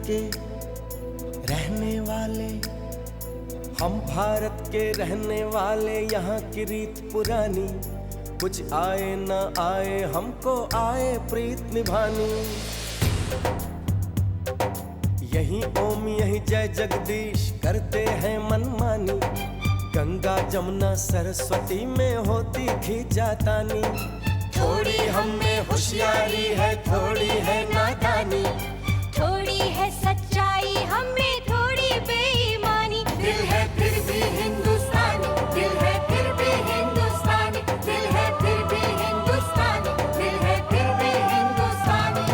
के रहने वाले, हम भारत के रहने वाले, यहाँ की रीत पुरानी, कुछ आए न आए हमको आए प्रीत निभानी। यही ओम यही जय जगदीश करते हैं मनमानी, गंगा जमुना सरस्वती में होती खींचातानी। थोड़ी हम में होशियारी है, थोड़ी है नादानी, थोड़ी है सच्चाई हमें थोड़ी बेईमानी। दिल है फिर भी हिंदुस्तानी, दिल है फिर भी हिंदुस्तानी, दिल है फिर भी हिंदुस्तानी, दिल है फिर भी हिंदुस्तानी।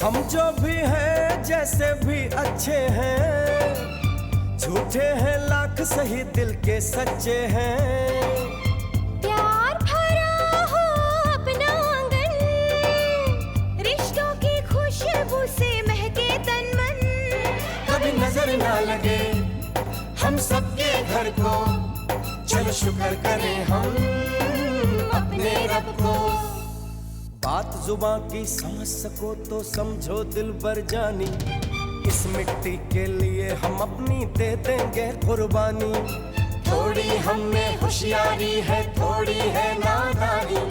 हम जो भी हैं जैसे भी अच्छे हैं, झूठे हैं लाख सही दिल के सच्चे हैं। प्यार भरा हो अपना आंगन, रिश्तों की खुशबू से महके तन मन। कभी नजर ना लगे हम सबके घर को, चलो शुक्र करें हम अपने रब को। बात जुबां की समझ सको तो समझो दिल भर जानी, इस मिट्टी के लिए हम अपनी दे देंगे कुर्बानी। थोड़ी हम में होशियारी है, थोड़ी है नादानी,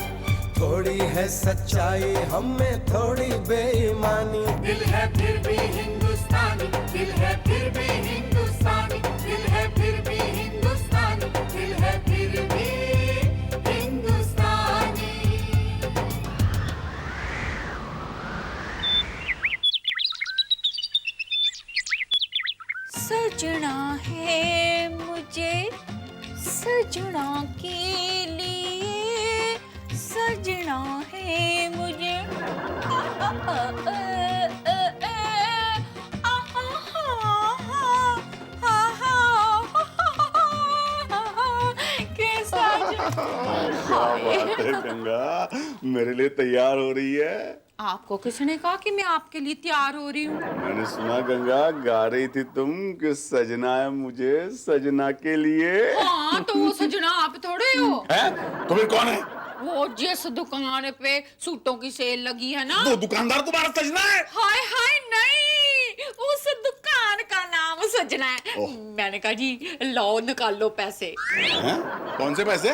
थोड़ी है सच्चाई हम में थोड़ी बेईमानी। दिल है फिर भी हिंदुस्तानी, दिल है फिर भी हिंदुस्तानी, दिल है फिर भी हिंदुस्तानी, दिल है फिर भी हिंदुस्तानी। सजना है मुझे सजना के लिए, सजना है मुझे कैसा क्या बात है गंगा, मेरे लिए तैयार हो रही है? आपको किसने कहा कि मैं आपके लिए तैयार हो रही हूँ? मैंने सुना गंगा गा रही थी तुम कि सजना है मुझे सजना के लिए। हाँ तो वो सजना आप थोड़े हो। हैं? तुम्हें कौन है? वो जिस दुकान पे सूटों की सेल लगी है ना, वो दुकानदार तुम्हारा सजना है? हाय हाय नहीं, उस दुकान का नाम सजना है। मैंने कहा जी लो निकालो पैसे। हैं? कौन से पैसे?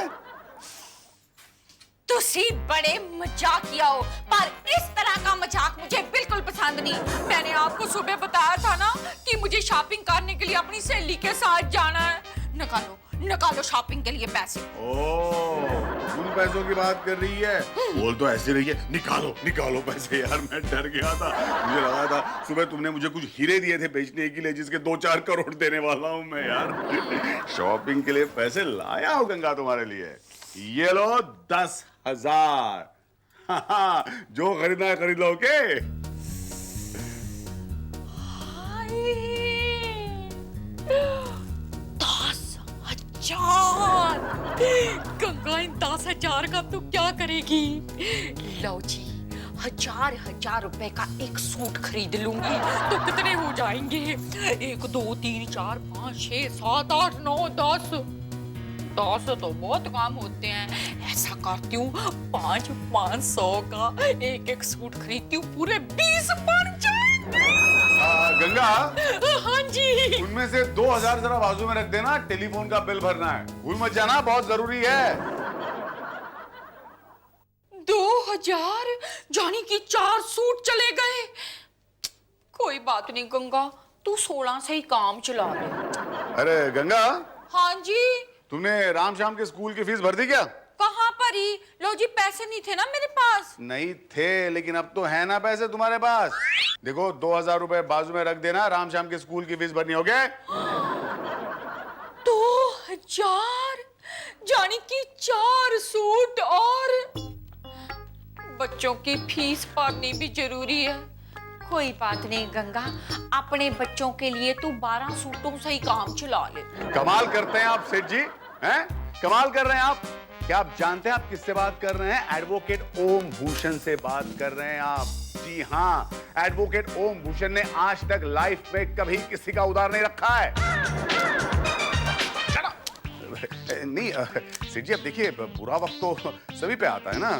तुसी बड़े मजाकिया हो, पर इस तरह का मजाक मुझे बिल्कुल पसंद नहीं। मैंने आपको सुबह बताया था ना कि मुझे शॉपिंग करने के लिए अपनी सहेली के साथ जाना है। निकालो निकालो शॉपिंग के लिए पैसे। ओह, उन पैसों की बात कर रही है? बोल तो ऐसे रही है, निकालो निकालो पैसे। यार मैं डर गया था, मुझे लगा था सुबह तुमने मुझे कुछ हीरे दिए थे बेचने के लिए, जिसके 2-4 करोड़ देने वाला हूँ मैं यार। शॉपिंग के लिए पैसे लाया हूँ गंगा तुम्हारे लिए। ये लो 10,000। जो खरीदना है खरीद लो। ओके? 10,000। गंगा इन 10,000 का तू क्या करेगी? लो जी, 1000 रुपए का एक सूट खरीद लूंगी तो कितने हो जाएंगे? 1 2 3 4 5 6 7 8 9 10। 10 तो बहुत काम होते हैं। ऐसा करती हूँ 500 का एक सूट खरीदती हूँ, पूरे 20 बन जाएंगे। गंगा, हाँ जी। उनमें से 2,000 जरा बाजू में रख देना, टेलीफोन का बिल भरना है। भूल मत जाना, बहुत जरूरी है। 2000 जानी कि 4 सूट चले गए। कोई बात नहीं गंगा, तू 16 से ही काम चला ले। अरे गंगा, हाँ जी। तुमने राम श्याम के स्कूल की फीस भर दी क्या? कहाँ पर ही? लो जी, पैसे नहीं थे ना मेरे पास। नहीं थे, लेकिन अब तो है ना पैसे तुम्हारे पास। देखो 2,000 रुपए बाजू में रख देना, राम श्याम के स्कूल की फीस भरनी। हो गया? 2000 जानी कि 4 सूट और बच्चों की फीस भरनी भी जरूरी है। कोई बात नहीं गंगा, अपने बच्चों के लिए तू 12 सूटों से ही काम चला ले। कमाल करते हैं आप सेठ जी, हैं? कमाल कर रहे हैं आप। क्या आप जानते हैं आप किससे बात कर रहे हैं? एडवोकेट ओम भूषण से बात कर रहे हैं आप। जी हाँ, एडवोकेट ओम भूषण ने आज तक लाइफ में कभी किसी का उधार नहीं रखा है। नहीं सेठ जी, अब देखिए बुरा वक्त तो सभी पे आता है ना।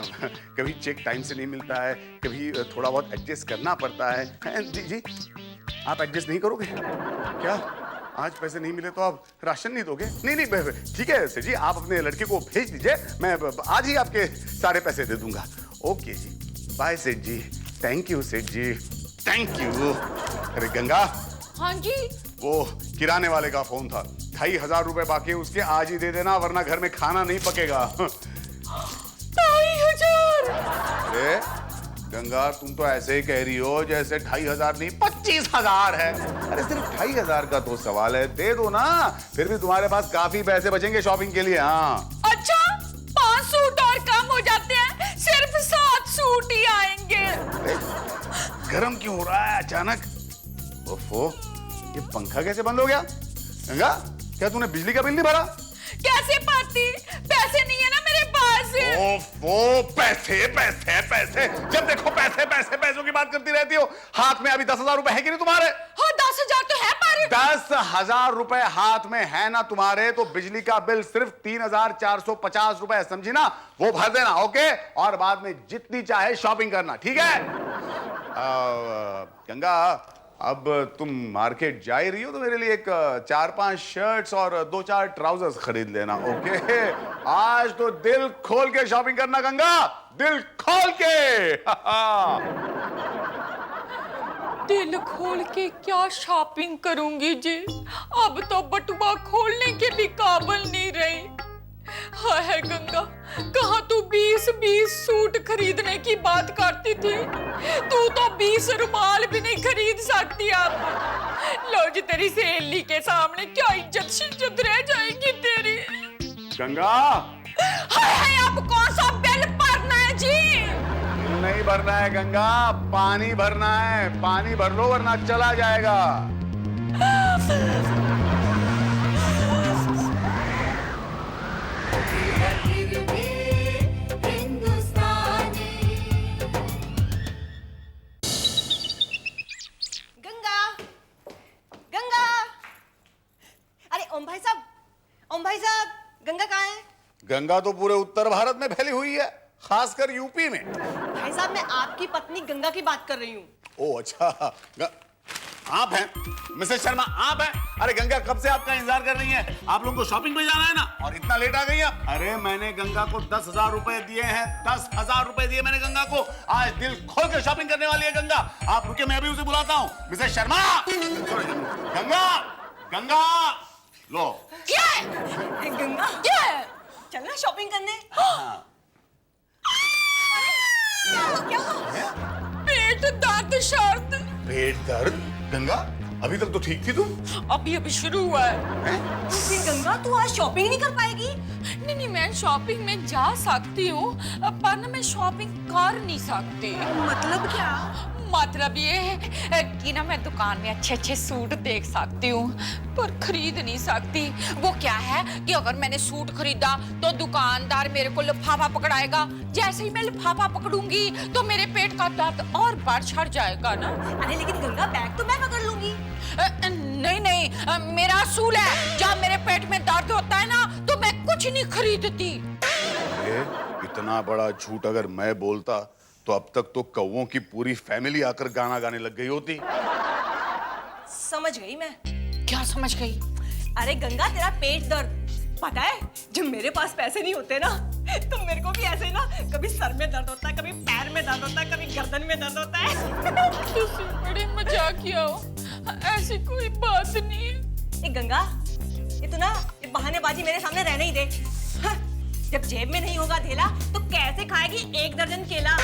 कभी चेक टाइम से नहीं मिलता है, कभी थोड़ा बहुत एडजस्ट करना पड़ता है। जी आप एडजस्ट नहीं करोगे क्या? आज पैसे नहीं मिले तो आप राशन नहीं दोगे? नहीं ठीक है सेठ जी, आप अपने लड़के को भेज दीजिए, मैं आज ही आपके सारे पैसे दे दूंगा। ओके जी, बाय सेठ जी। थैंक यू सेठ जी, थैंक यू। अरे गंगा, हाँ जी। वो किराने वाले का फोन था, 2500 रुपए बाकी है उसके, आज ही दे देना वरना घर में खाना नहीं पकेगा। 2500? अरे गंगा, तुम तो ऐसे ही कह रही हो जैसे 2500 नहीं 25,000 है। अरे सिर्फ 2500 का तो सवाल है, दे दो ना, फिर भी तुम्हारे पास काफी पैसे बचेंगे शॉपिंग के लिए। हाँ अच्छा, 5 सूट और कम हो जाते हैं, सिर्फ 7 सूट ही आएंगे। गरम क्यों हो रहा है अचानक? ओफो, ये पंखा कैसे बंद हो गया? गंगा, क्या तूने बिजली का बिल नहीं भरा? कैसे पाती? पैसे नहीं है ना मेरे पास। ओफो, पैसे पैसे पैसे, जब देखो पैसे पैसे पैसों की बात करती रहती हो। हाथ में अभी 10,000 रुपए है कि नहीं तुम्हारे? हाँ, 10,000 तो है पर 10,000 रुपए हाथ में है ना तुम्हारे, तो बिजली का बिल सिर्फ 3,450 रुपए, समझी ना? वो भर देना, ओके? और बाद में जितनी चाहे शॉपिंग करना, ठीक है? गंगा, अब तुम मार्केट जा ही रही हो तो मेरे लिए एक 4-5 शर्ट्स और 2-4 ट्राउजर्स खरीद लेना, ओके? आज तो दिल खोल के शॉपिंग करना गंगा, दिल खोल के। दिल खोल के क्या शॉपिंग करूंगी जी? अब तो बटुआ खोलने के भी काबिल नहीं रही। हाय गंगा, कहाँ तू 20-20 सूट खरीदने की बात करती थी, तू तो 20 रुमाल भी नहीं खरीद सकती। अब लो जी, तेरी सहेली के सामने क्या इज्जत शिज्जत रह जाएगी तेरी। गंगा, हाय, अब कौन सा बिल भरना है जी? बिल नहीं भरना है गंगा, पानी भरना है। पानी भर लो वरना चला जाएगा। ओम भाई साहब, गंगा कहाँ है? गंगा तो पूरे उत्तर भारत में फैली हुई है, खासकर यूपी में। भाई साहब, मैं आपकी पत्नी गंगा की बात कर रही हूँ। ओ अच्छा, आप हैं मिसेस शर्मा, आप हैं? अरे गंगा, कब से आपका इंतजार कर रही हैं। आप लोगों को शॉपिंग पे जाना है ना, और इतना लेट आ गई आप। अरे मैंने गंगा को 10,000 रुपए दिए हैं, 10,000 रुपए दिए मैंने गंगा को। आज दिल खोल के शॉपिंग करने वाली है गंगा। आप रुके, मैं भी उसे बुलाता हूँ। मिसेस शर्मा, गंगा, गंगा, लो। क्या है? गंगा, क्या है? चलना शॉपिंग करने। क्या हुआ? पेट दर्द शर्द। पेट दर्द? गंगा, अभी तक तो ठीक थी तुम। अभी शुरू हुआ है। फिर गंगा, तू आज शॉपिंग नहीं कर पाएगी? नहीं, मैं शॉपिंग में जा सकती हूँ, पर ना मैं शॉपिंग कर नहीं सकती। मतलब क्या? मतलब ये है कि ना मैं दुकान में अच्छे अच्छे सूट देख सकती हूँ, पर खरीद नहीं सकती। वो क्या है कि अगर मैंने सूट खरीदा तो दुकानदार मेरे को लिफाफा पकड़ाएगा। जैसे ही मैं लिफाफा पकड़ूंगी तो मेरे पेट का दर्द और बढ़ चढ़ जाएगा ना। अरे लेकिन गंगा, बैग तो मैं पकड़ लूंगी। नहीं, मेरा असूल है, जब मेरे पेट में दर्द होता है ना तो मैं कुछ नहीं खरीदती। इतना बड़ा झूठ अगर मैं बोलता तो अब तक तो कौवों की पूरी फैमिली आकर गाना गाने लग गई होती। समझ गई मैं। क्या समझ गई? अरे गंगा, तेरा पेट दर्द, पता है जब मेरे पास पैसे नहीं होते ना तो मेरे को भी ऐसे ना, कभी सर में दर्द होता है, कभी पैर में दर्द होता है, कभी गर्दन में दर्द होता है। तुम बड़े मजाकिया हो, ऐसी कोई बात नहीं है। ए गंगा, ये तो ना ये बहानेबाजी मेरे सामने रहने ही दे। हाँ, जब जेब में नहीं होगा धेला तो कैसे खाएगी 1 दर्जन केला?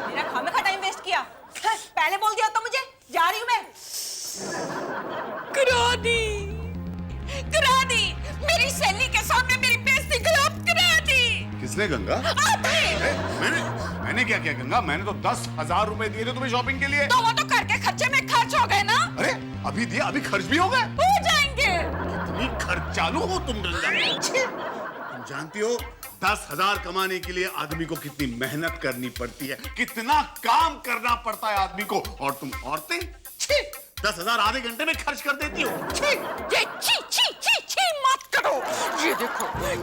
मेरा खामखा टाइम वेस्ट किया। हाँ, पहले बोल दिया तो मुझे। जा रही हूँ मैं। करा दी मेरी सहेली के सामने मेरी बेइज्जती करा दी। किसने गंगा? आपने। मैंने क्या किया गंगा? मैंने तो 10,000 रुपए दिए थे तुम्हें शॉपिंग के लिए। तो वो तो करके खर्चे में खर्च हो गए ना। अरे अभी दिया, अभी खर्च भी हो गए। हो जाएंगे। इतनी खर्चालू हो तुम गंगा। तुम जानती हो 10,000 कमाने के लिए आदमी को कितनी मेहनत करनी पड़ती है, कितना काम करना पड़ता है आदमी को, और तुम औरतें 10,000 आधे घंटे में खर्च कर देती हो। ये छी छी छी छी मत करो।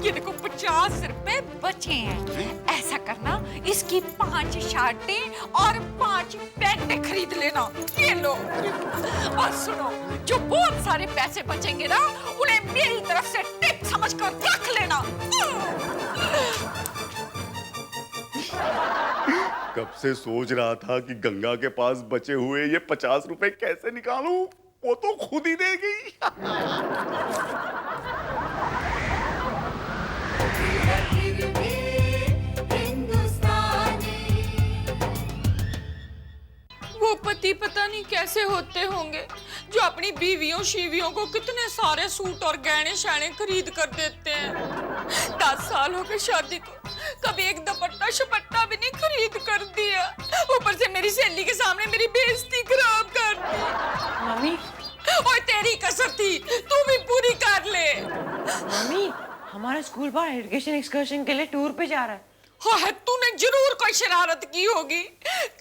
ये देखो 50 रुपए बचे हैं। ऐसा करना, इसकी 5 शर्टें और 5 पैंटें खरीद लेना। ये लो। और सुनो, जो बहुत सारे पैसे बचेंगे ना, उन्हें मेरी तरफ से टिप समझकर रख लेना। कब से सोच रहा था कि गंगा के पास बचे हुए ये 50 रुपए कैसे निकालूं, वो तो खुद ही दे गई। वो पति पता नहीं कैसे होते होंगे जो अपनी बीवियों शीवियों को कितने सारे सूट और गहने शहने खरीद कर देते हैं। 10 साल हो गए शादी को, कभी एक दुपट्टा शपट्टा भी नहीं खरीद कर दिया। ऊपर से मेरी सहेली के सामने मेरी बेइज्जती खराब कर दी। मम्मी, और तेरी कसर थी, तू भी पूरी कर ले। मम्मी, हमारा स्कूल बाहर एजुकेशन एक्सकर्शन के लिए टूर पे जा रहा है। हाँ, तूने जरूर कोई शरारत की होगी,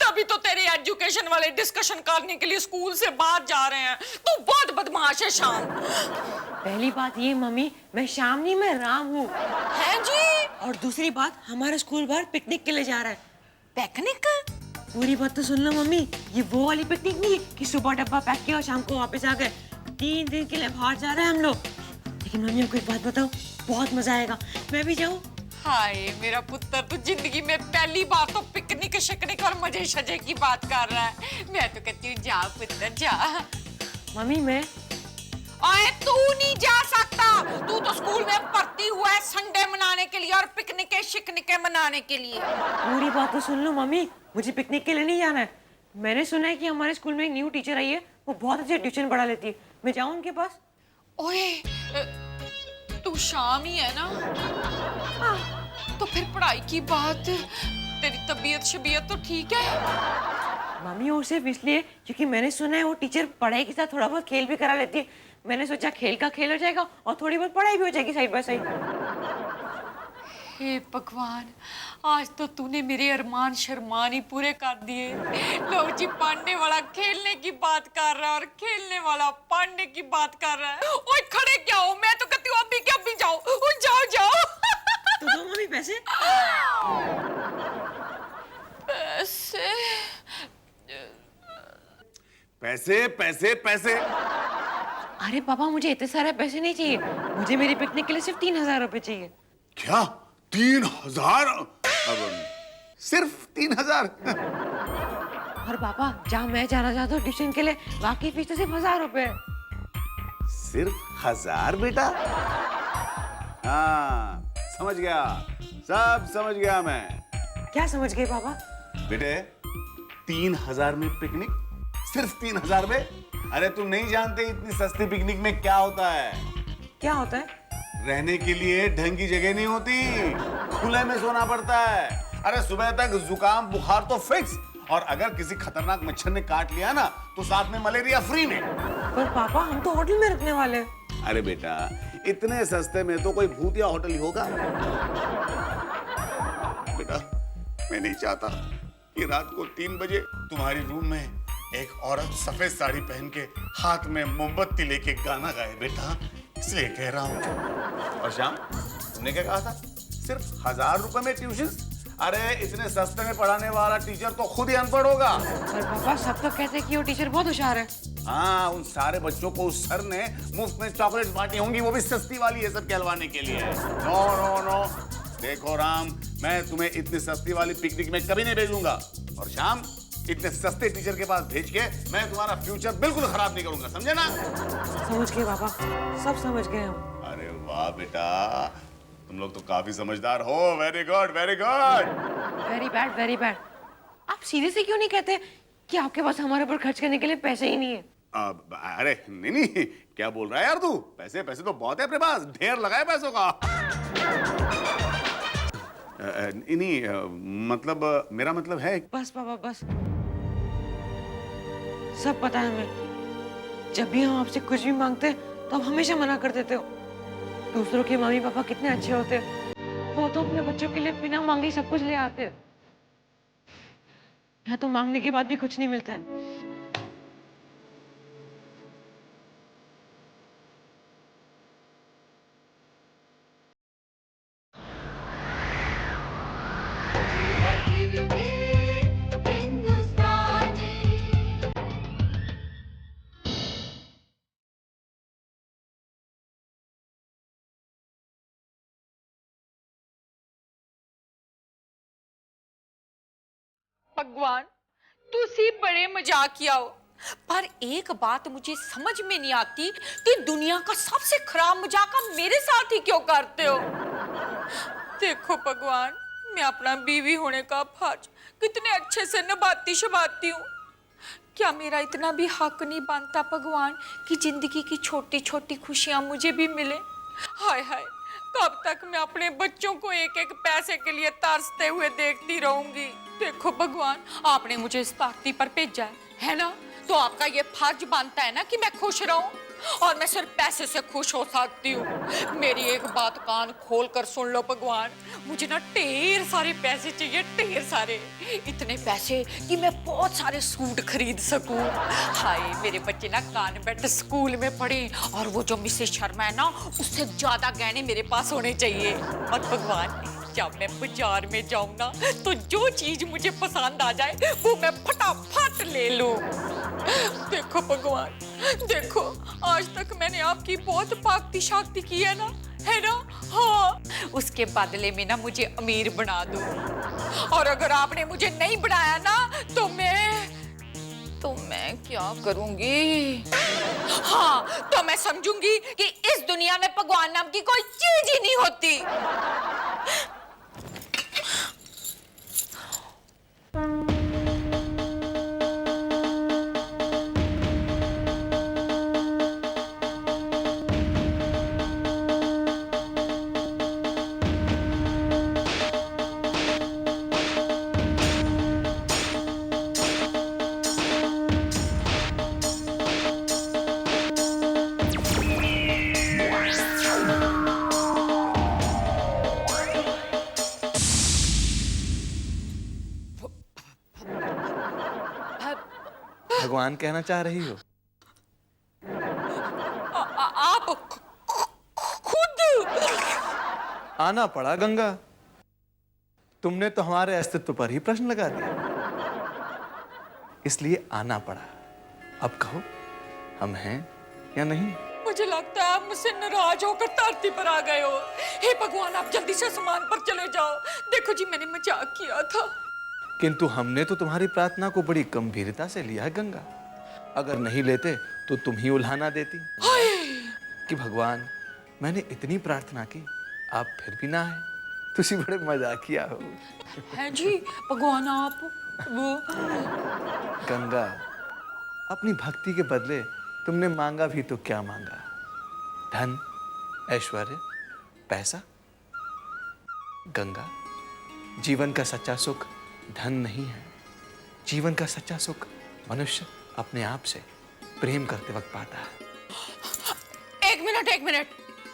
तभी तो तेरे एजुकेशन वाले डिस्कशन करने के लिए स्कूल से बाहर जा रहे हैं। तू बहुत बदमाश है शाम। पहली बात ये मम्मी, मैं शाम नहीं, मैं राम हूँ। है जी। और दूसरी बात, हमारा स्कूल बाहर पिकनिक के लिए जा रहा है। पिकनिक? पूरी बात तो सुन लो मम्मी, ये वो वाली पिकनिक नहीं है कि सुबह डब्बा पैक किया और शाम को वापस आ गए। 3 दिन के लिए बाहर जा रहे हैं हम लोग। लेकिन मम्मी, आपको एक बात बताओ, बहुत मजा आएगा। मैं भी जाऊँ? हाय मेरा पुत्र, तू जिंदगी में पहली बार तो पिकनिक शिकनिक और मजे शजे की बात कर रहा है। मैं तो कहती हूँ जा पुत्र जा। मम्मी, मैं अरे तू नहीं जा सकता, तू तो स्कूल में भर्ती हुआ है संडे मनाने के लिए और पिकनिक शिकनिक मनाने के लिए। पूरी बात तो सुन लो मम्मी, मुझे पिकनिक के लिए नहीं जाना है। मैंने सुना है कि हमारे स्कूल में एक न्यू टीचर आई है, वो बहुत अच्छे ट्यूशन पढ़ा लेती है। मैं जाऊँ उनके पास? ओए, तू शाम ही है ना? हाँ, तो फिर पढ़ाई की बात, तेरी तबीयत शबीयत तो ठीक है? मम्मी, वो सिर्फ इसलिए क्योंकि मैंने सुना है वो टीचर पढ़ाई के साथ थोड़ा बहुत खेल भी करा लेती है। मैंने सोचा खेल का खेल हो जाएगा और थोड़ी बहुत पढ़ाई भी हो जाएगी साइड बाय साइड। हे भगवान, आज तो तूने मेरे अरमान शरमान ही पूरे कर दिए। लोग जी पढ़ने वाला खेलने की बात कर रहा है और खेलने वाला पढ़ने की बात कर रहा है। ओए खड़े क्या हो, मैं तो कहती हूँ अभी क्या अभी जाओ। जाओ जाओ। तो दो मम्मी पैसे। पैसे पैसे पैसे पैसे। अरे पापा, मुझे इतने सारे पैसे नहीं चाहिए। मुझे मेरी पिकनिक के लिए सिर्फ 3,000 रुपए चाहिए। क्या 3,000? अब सिर्फ 3,000? और पापा, जहाँ मैं जाना चाहता हूँ ट्यूशन के लिए, बाकी फीस तो सिर्फ 1,000 रुपए है। सिर्फ 1,000 बेटा? हाँ समझ गया, सब समझ गया मैं। क्या समझ गए पापा? बेटे 3,000 में पिकनिक, सिर्फ 3,000 में? अरे तुम नहीं जानते इतनी सस्ती पिकनिक में क्या होता है? क्या होता है? रहने के लिए ढंग की जगह नहीं होती, खुले में सोना पड़ता है। अरे सुबह तक जुकाम बुखार तो फिक्स, और अगर किसी खतरनाक मच्छर ने काट लिया ना तो साथ में मलेरिया फ्री में। पर पापा, हम तो होटल में रुकने वाले हैं। अरे बेटा, इतने सस्ते में तो कोई भूतिया होटल ही होगा। बेटा, मैं नहीं चाहता कि रात को 3 बजे तुम्हारी रूम में एक औरत सफेद साड़ी पहन के हाथ में मोमबत्ती लेके गाना गाए बेटा, इसलिए कह रहा हूँ। और शाम, तुमने क्या कहा था? सिर्फ 1,000 रुपए में ट्यूशन? अरे इतने सस्ते में पढ़ाने वाला टीचर तो खुद ही अनपढ़ होगा। पर पापा, सब तो कहते हैं कि वो टीचर बहुत होशियार है। हाँ, उन सारे बच्चों को उस सर ने मुफ्त में चॉकलेट बांटी होंगी, वो भी सस्ती वाली, ये सब कहलवाने के लिए। नो नो नो, देखो राम, मैं तुम्हें इतनी सस्ती वाली पिकनिक में कभी नहीं भेजूंगा। और शाम, इतने सस्ते टीचर के पास भेज के मैं तुम्हारा फ्यूचर बिल्कुल खराब नहीं करूंगा, समझे ना? समझ गए पापा, सब समझ गए हम। अरे वाह बेटा, तुम लोग तो काफी समझदार हो। Very good very good. Very bad very bad. आप सीधे से क्यों नहीं कहते कि आपके पास हमारे ऊपर खर्च करने के लिए पैसे ही नहीं है? अरे नहीं नहीं, क्या बोल रहा है यार तू? पैसे पैसे तो बहुत है अपने पास, ढेर लगाए पैसों का। नहीं, मतलब मेरा मतलब है। बस पापा बस, सब पता है हमें। जब भी हम आपसे कुछ भी मांगते हैं तो आप हमेशा मना कर देते हो। दूसरों के मम्मी पापा कितने अच्छे होते हैं, वो तो अपने बच्चों के लिए बिना मांगे सब कुछ ले आते हैं। यहाँ तो मांगने के बाद भी कुछ नहीं मिलता है। भगवान तुसी बड़े मजाकिया हो, पर एक बात मुझे समझ में नहीं आती कि दुनिया का सबसे खराब मजाक आप मेरे साथ ही क्यों करते हो। देखो भगवान, मैं अपना बीवी होने का फर्ज कितने अच्छे से निभाती शबाती हूँ। क्या मेरा इतना भी हक नहीं बनता भगवान कि जिंदगी की छोटी छोटी खुशियां मुझे भी मिले। हाय हाय, कब तक मैं अपने बच्चों को एक एक पैसे के लिए तरसते हुए देखती रहूंगी। देखो भगवान, आपने मुझे इस धरती पर भेजा है ना, तो आपका ये फर्ज बनता है ना कि मैं खुश रहूं, और मैं सिर्फ पैसे से खुश हो सकती हूँ। मेरी एक बात कान खोल कर सुन लो भगवान, मुझे ना ढेर सारे पैसे चाहिए, ढेर सारे, इतने पैसे कि मैं बहुत सारे सूट खरीद सकूं। हाय, मेरे बच्चे ना कॉन्वेंट स्कूल में पढ़े, और वो जो मिसेस शर्मा है ना, उससे ज्यादा गहने मेरे पास होने चाहिए। और भगवान, जब मैं बाजार में जाऊं ना, तो जो चीज मुझे पसंद आ जाए वो मैं फटाफट ले लूं। देखो भगवान, देखो, आज तक मैंने आपकी बहुत भक्ति शक्ति की है ना, हाँ, उसके बदले में ना मुझे अमीर बना दो। और अगर आपने मुझे नहीं बनाया ना, तो मैं क्या करूंगी? हाँ, तो मैं समझूंगी कि इस दुनिया में भगवान नाम की कोई चीज ही नहीं होती। भगवान कहना चाह रही हो? आप खुद आना पड़ा गंगा। तुमने तो हमारे अस्तित्व पर ही प्रश्न लगा दिया, इसलिए आना पड़ा। अब कहो, हम हैं या नहीं? मुझे लगता है आप मुझसे नाराज होकर धरती पर आ गए हो। हे भगवान, आप जल्दी से आसमान पर चले जाओ। देखो जी, मैंने मजाक किया था। किंतु हमने तो तुम्हारी प्रार्थना को बड़ी गंभीरता से लिया है गंगा। अगर नहीं लेते तो तुम ही उल्हाना देती कि भगवान, मैंने इतनी प्रार्थना की, आप फिर भी ना आए। तुसी बड़े मजाकिया हो। है जी भगवान, आप वो गंगा, अपनी भक्ति के बदले तुमने मांगा भी तो क्या मांगा? धन, ऐश्वर्य, पैसा? गंगा, जीवन का सच्चा सुख धन नहीं है। जीवन का सच्चा सुख मनुष्य अपने आप से प्रेम करते वक्त पाता है। एक मिनट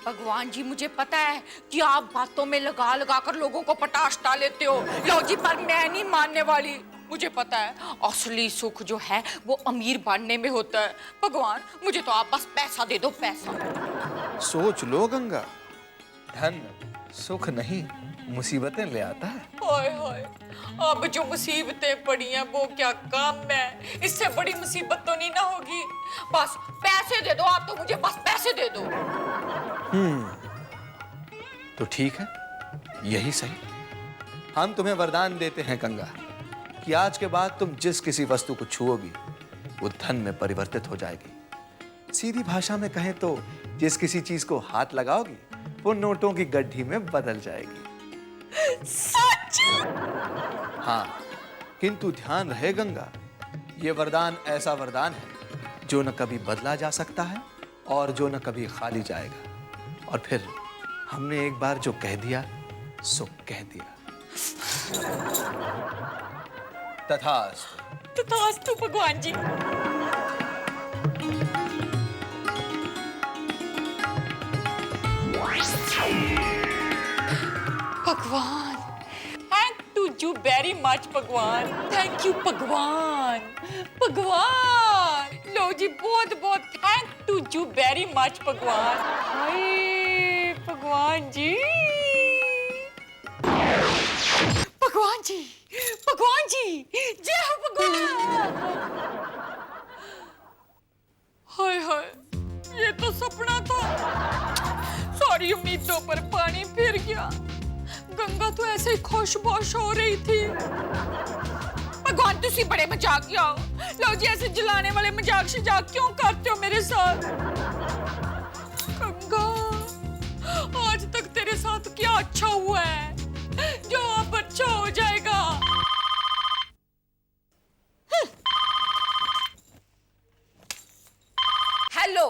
भगवान जी, मुझे पता है कि आप बातों में लगा लगा कर लोगों को पटाशटा लेते हो। लो जी, पर मैं नहीं मानने वाली। मुझे पता है असली सुख जो है वो अमीर बनने में होता है। भगवान, मुझे तो आप बस पैसा दे दो, पैसा। सोच लो गंगा, धन सुख नहीं, मुसीबतें ले आता है। हाय हाय, अब जो मुसीबतें पड़ी हैं वो क्या काम है? इससे बड़ी मुसीबत तो नहीं ना होगी। बस पैसे दे दो, आप तो मुझे बस पैसे दे दो। तो ठीक है, यही सही। हम तुम्हें वरदान देते हैं गंगा कि आज के बाद तुम जिस किसी वस्तु को छुओगी वो धन में परिवर्तित हो जाएगी। सीधी भाषा में कहें तो जिस किसी चीज को हाथ लगाओगी वो नोटों की गड्ढी में बदल जाएगी। सच? हाँ, किंतु ध्यान रहे गंगा, ये वरदान ऐसा वरदान है जो न कभी बदला जा सकता है और जो न कभी खाली जाएगा। और फिर हमने एक बार जो कह दिया सो कह दिया। तथास्तु। तथास्तु भगवान जी। भगवान, thank to you very much भगवान, थैंक यू भगवान, भगवान। लो जी, बहुत बहुत thank to you very much भगवान। हाय भगवान जी, भगवान जी, भगवान जी, जय हो भगवान। हाय हाय, ये तो सपना था। सारी उम्मीदों पर पानी फिर गया। गंगा तो ऐसे ही खुश-बोश हो रही थी। भगवान तुसी बड़े मजाकिया हो। लो जी, ऐसे जलाने वाले मजाक शजाक क्यों करते हो मेरे साथ? गंगा, आज तक तेरे साथ क्या अच्छा हुआ है जो अब अच्छा हो जाएगा? हेलो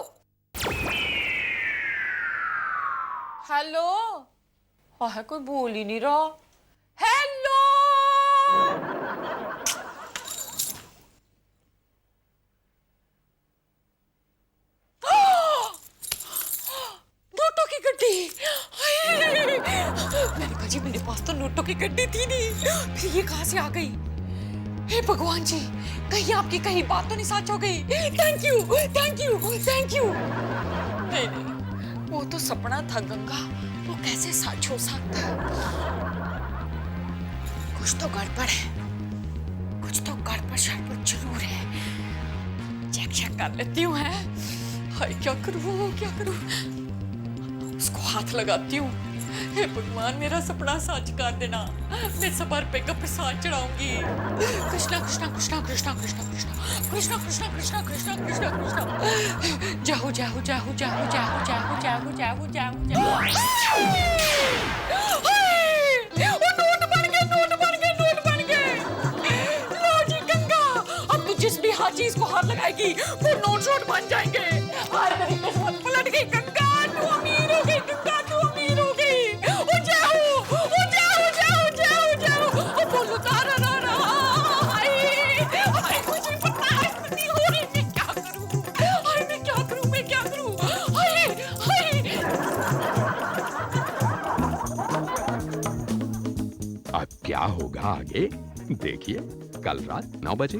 हेलो, हाँ कोई बोल ही नहीं रहा। हेलो, नोटों की गड्डी। मैंने कहा जी मेरे पास तो नोटों की गड्डी थी नहीं, फिर ये कहां से आ गई? हे भगवान जी, कहीं आपकी कहीं बात तो नहीं सच हो गई? Thank you thank you thank you. नहीं नहीं, वो तो सपना था गंगा, वो कैसे सच हो सकता है? कुछ तो गड़बड़ है, कुछ तो गड़बड़ शड़बड़ जरूर है। चेक कर लेती हूँ। है हाय, क्या करूँ क्या करूँ? उसको हाथ लगाती हूँ। हे भगवान, मेरा सपना सच कर देना। मैं सबर पे का प्रसाद चढ़ाऊंगी। कृष्णा कृष्णा कृष्णा कृष्णा कृष्णा कृष्णा कृष्णा कृष्णा कृष्णा कृष्णा कृष्णा कृष्णा। जाहू जाहू जाहू जाहू जाहू जाहू जाहू जाहू जाहू जाहू। नोट बन गए, नोट बन गए, नोट बन गए। लो जी गंगा, अब तू जिस भी हर चीज को हाथ लगाएगी वो नोट शोट बन जाएंगे। आज मेरी किस्मत पलट गई गंगा, तू अमीर हो गई गंगा, तू अमीर हो गई। बोलो तारा रा रा। हाय हाय, मुझे पता है नहीं हो रही। मैं क्या करूं? हाय मैं क्या करूं? मैं क्या करूं? हाय हाय। अब क्या होगा आगे देखिए, कल रात 9 बजे।